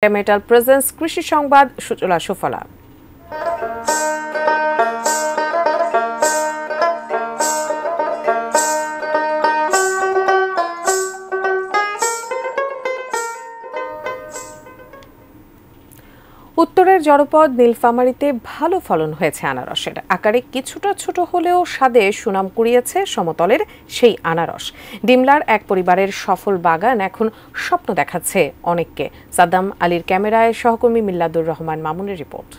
Metal presence কৃষি সংবাদ সুজলা সুফলা। উত্তরের জনপদ নীলফামারীতে ভালো ফলন হয়েছে আনারসের। আকারে কিছুটা ছোট হলেও স্বাদে সুনাম কুড়িয়েছে সমতলের সেই আনারস। ডিমলার এক পরিবারের সফল বাগান এখন স্বপ্ন দেখাচ্ছে অনেককে। সাদ্দাম আলীর ক্যামেরায় সহকর্মী মিল্লাদুর রহমান মামুনের রিপোর্ট।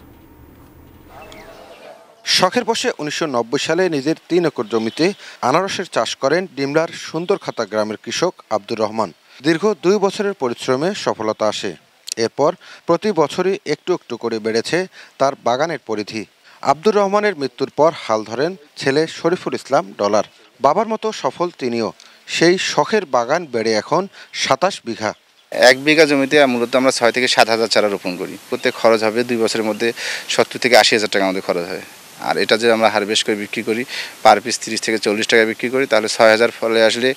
শখের বশে ১৯৯০ সালে নিজের ৩ একর জমিতে আনারসের চাষ করেন ডিমলার সুন্দরখাতা গ্রামের কৃষক আব্দুর রহমান। দীর্ঘ ২ বছরের পরিশ্রমে সফলতা আসে। এরপর প্রতি বছরই একটু একটু করে বেড়েছে তার বাগানের পরিধি। আব্দুর রহমানের মৃত্যুর পর হাল ধরেন ছেলে শরীফুল ইসলাম ডলার। বাবার মতো সফল তিনিও। সেই শখের বাগান বেড়ে এখন ২৭ বিঘা। ১ বিঘা জমিতে মূলত আমরা ৬ থেকে ৭,০০০ চারা রোপণ করি। প্রত্যেক খরচ হবে ২ বছরের মধ্যে ৭০ থেকে ৮০,০০০ টাকা আমাদের খরচ হয়। আর এটা যে আমরা হারভেস্ট করে বিক্রি করি, পার পিস ৩০ থেকে ৪০ টাকা বিক্রি করি, তাহলে ৬,০০০ ফলে আসলে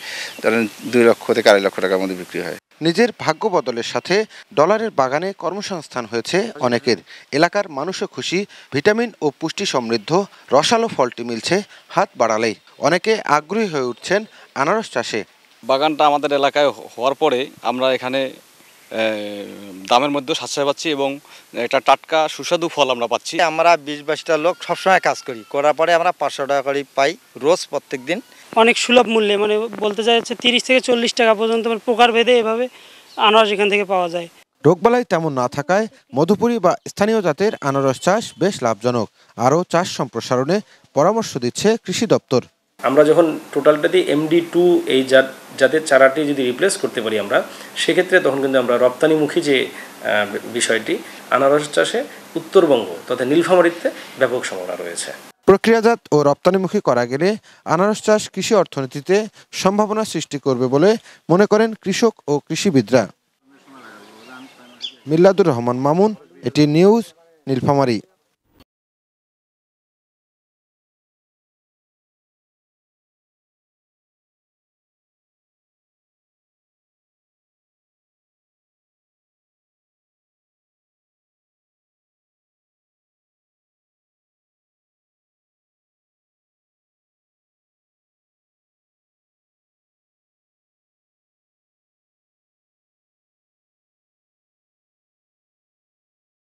ধরেন ২ লক্ষ থেকে ২.৫ লক্ষ টাকার মধ্যে বিক্রি হয়। নিজের ভাগ্য বদলের সাথে ডলারের বাগানে কর্মসংস্থান হয়েছে অনেকের। এলাকার মানুষও খুশি। ভিটামিন ও পুষ্টি সমৃদ্ধ রসালো ফলটি মিলছে হাত বাড়ালেই। অনেকে আগ্রহী হয়ে উঠছেন আনারস চাষে। বাগানটা আমাদের এলাকায় হওয়ার পরে আমরা এখানে দামের মধ্যে সাশ্রয় পাচ্ছি এবং এটা টাটকা সুস্বাদু ফল আমরা পাচ্ছি। আমরা ২০-২২টা লোক সবসময় কাজ করি, করার পরে আমরা ৫০০ টাকা করে পাই রোজ প্রত্যেক দিন। অনেক সুলভ মূল্যে, মানে বলতে চাইছে ৩০ থেকে ৪০ টাকা পর্যন্ত প্রকার ভেদে এভাবে আনারস এখান থেকে পাওয়া যায়। রোগবালাই তেমন না থাকায় মধুপুরি বা স্থানীয় জাতের আনারস চাষ বেশ লাভজনক। আরও চাষ সম্প্রসারণে পরামর্শ দিচ্ছে কৃষি দপ্তর। আমরা যখন টোটালটাতে MD2 এই জাতের চারাটি যদি রিপ্লেস করতে পারি আমরা, সেক্ষেত্রে তখন কিন্তু আমরা রপ্তানিমুখী যে বিষয়টি আনারস চাষে উত্তরবঙ্গ তথা নীলফামারীতে ব্যাপক সম্ভাবনা রয়েছে। প্রক্রিয়াজাত ও রপ্তানিমুখী করা গেলে আনারস চাষ কৃষি অর্থনীতিতে সম্ভাবনা সৃষ্টি করবে বলে মনে করেন কৃষক ও কৃষিবিদরা। মিল্লাদুর রহমান মামুন, এটি নিউজ, নীলফামারী।